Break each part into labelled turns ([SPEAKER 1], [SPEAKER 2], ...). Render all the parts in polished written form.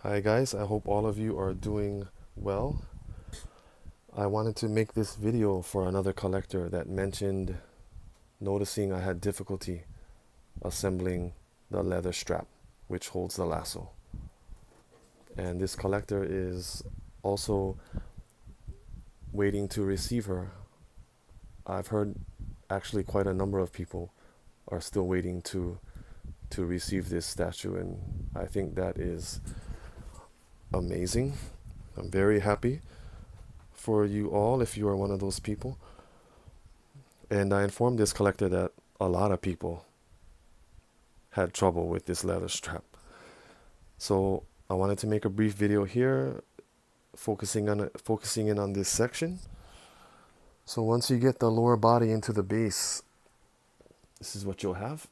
[SPEAKER 1] Hi guys, I hope all of you are doing well. I wanted to make this video for another collector that mentioned noticing I had difficulty assembling the leather strap which holds the lasso. And this collector is also waiting to receive her. I've heard actually quite a number of people are still waiting to receive this statue, and I think that is amazing. I'm very happy for you all if you are one of those people. And I informed this collector that a lot of people had trouble with this leather strap. So I wanted to make a brief video here focusing in on this section. So once you get the lower body into the base, this is what you'll have.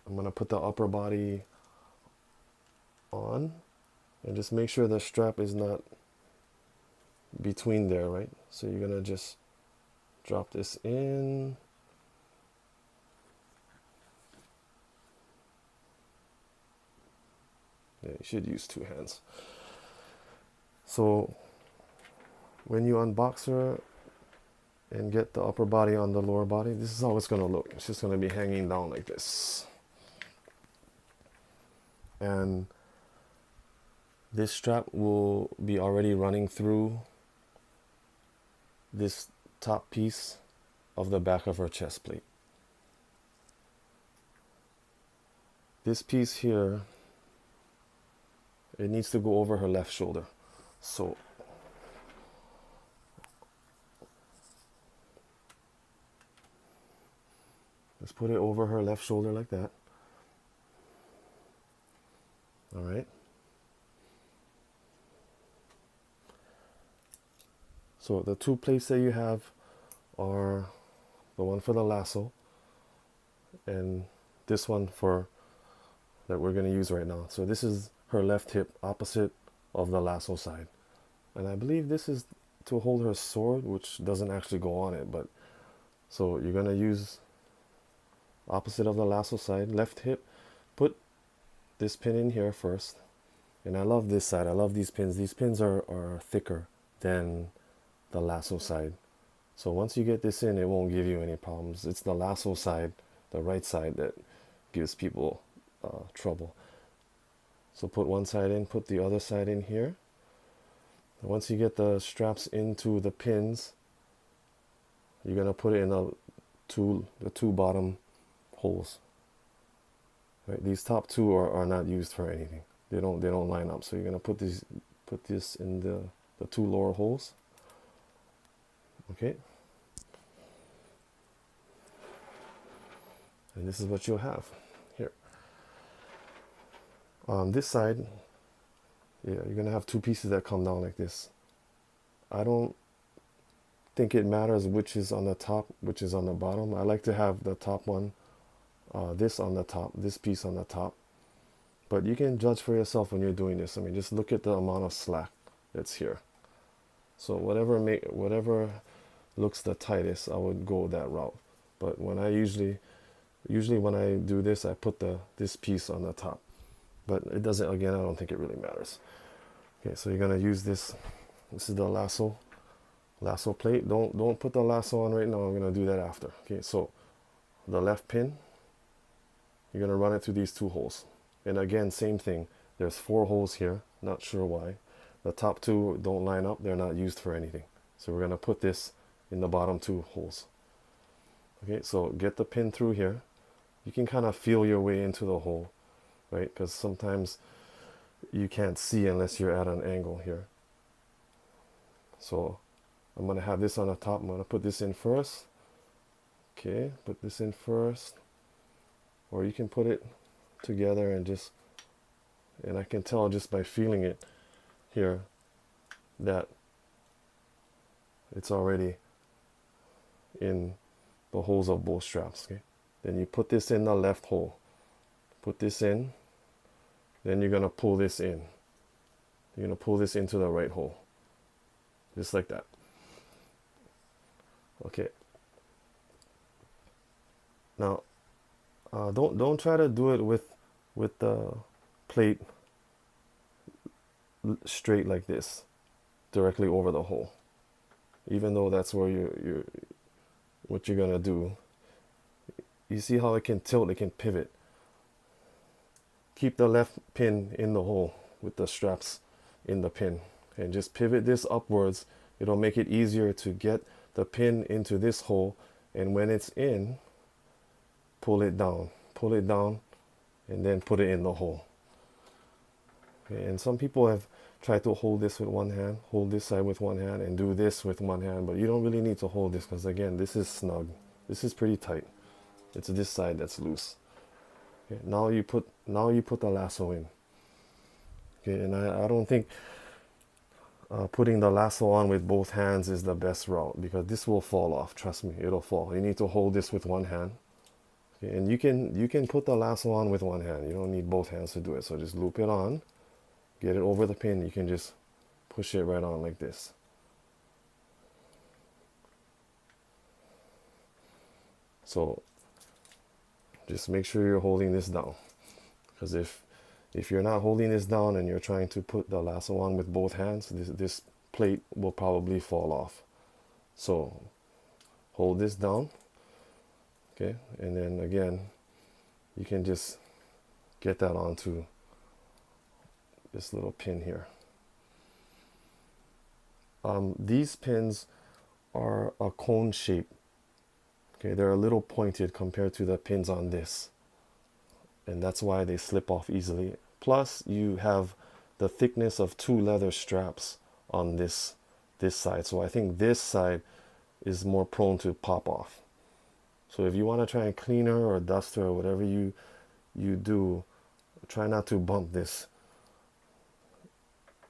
[SPEAKER 1] I'm going to put the upper body on and just make sure the strap is not between there, right? So you're going to just drop this in. Yeah, you should use two hands. So when you unbox her and get the upper body on the lower body, this is how it's going to look. It's just going to be hanging down like this. And this strap will be already running through this top piece of the back of her chest plate. This piece here, it needs to go over her left shoulder. So let's put it over her left shoulder like that. All right. So the two plates that you have are the one for the lasso and this one for that we're going to use right now. So this is her left hip opposite of the lasso side. And I believe this is to hold her sword, which doesn't actually go on it, but so you're going to use opposite of the lasso side, left hip. Put this pin in here first. And I love this side. I love these pins. These pins are thicker than the lasso side. So once you get this in, it won't give you any problems. It's the lasso side, the right side, that gives people trouble. So put one side in, put the other side in here. And once you get the straps into the pins, you're gonna put it in the two bottom holes. Right? These top two are not used for anything. They don't line up. So you're gonna put this in the two lower holes. Okay. And this is what you'll have here. On this side, yeah, you're gonna have two pieces that come down like this. I don't think it matters which is on the top, which is on the bottom. I like to have the top one, this on the top, this piece on the top. But you can judge for yourself when you're doing this. I mean, just look at the amount of slack that's here. So whatever looks the tightest, I would go that route. But when I usually when I do this, I put this piece on the top. But it doesn't, again, I don't think it really matters. Okay, so you're gonna use this. This is the lasso plate. Don't put the lasso on right now. I'm gonna do that after. Okay, so the left pin, you're gonna run it through these two holes. And again, same thing. There's 4 holes here. Not sure why. The top 2 don't line up. They're not used for anything. So we're gonna put this in the bottom 2 holes. Okay, so get the pin through here. You can kind of feel your way into the hole, right? Because sometimes you can't see unless you're at an angle here. So I'm going to have this on the top. I'm going to put this in first. Okay, put this in first. Or you can put it together and I can tell just by feeling it here that it's already in the holes of both straps. Okay, then you put this in the left hole. Put this in. Then you're going to pull this in. You're going to pull this into the right hole. Just like that. Okay. Now, don't try to do it with the plate straight like this, directly over the hole. Even though that's where what you're gonna do. You see how it can tilt, it can pivot. Keep the left pin in the hole with the straps in the pin, and just pivot this upwards. It'll make it easier to get the pin into this hole, and when it's in, pull it down, and then put it in the hole. Okay, and some people have tried to hold this with one hand, hold this side with one hand, and do this with one hand, but you don't really need to hold this, because again, this is snug. This is pretty tight. It's this side that's loose. Okay, now you put the lasso in. Okay, and I don't think putting the lasso on with both hands is the best route, because this will fall off. Trust me, it'll fall. You need to hold this with one hand. Okay, and you can put the lasso on with one hand. You don't need both hands to do it. So just loop it on, get it over the pin. You can just push it right on like this. So just make sure you're holding this down, because if you're not holding this down and you're trying to put the lasso on with both hands, this plate will probably fall off. So hold this down, okay, and then again, you can just get that onto this little pin here. These pins are a cone shape. Okay, they're a little pointed compared to the pins on this, and that's why they slip off easily. Plus, you have the thickness of 2 leather straps on this side, so I think this side is more prone to pop off. So if you want to try and cleaner or duster or whatever you do, try not to bump this,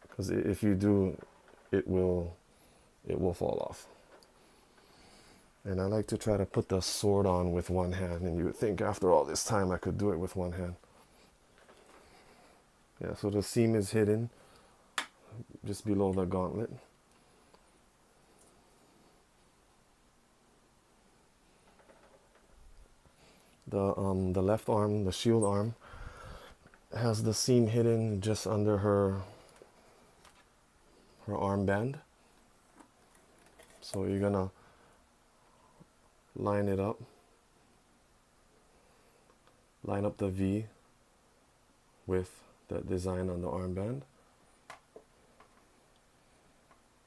[SPEAKER 1] because if you do, it will fall off. And I like to try to put the sword on with one hand, and you would think after all this time I could do it with one hand. Yeah, so the seam is hidden just below the gauntlet. The left arm, the shield arm, has the seam hidden just under her armband. So you're gonna line it up, line up the V with the design on the armband.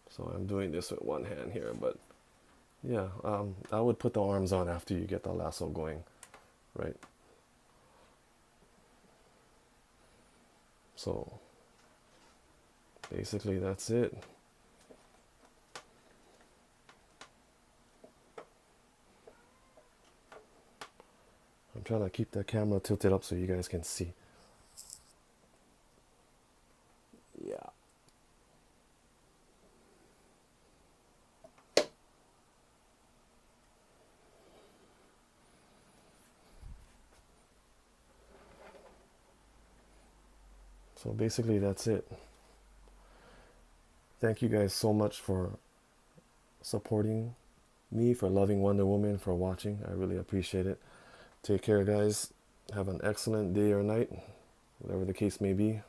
[SPEAKER 1] So I'm doing this with one hand here, but yeah, I would put the arms on after you get the lasso going, right? So basically that's it. I'm trying to keep the camera tilted up so you guys can see. Yeah. So basically that's it. Thank you guys so much for supporting me, for loving Wonder Woman, for watching. I really appreciate it. Take care, guys. Have an excellent day or night, whatever the case may be.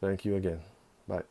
[SPEAKER 1] Thank you again. Bye.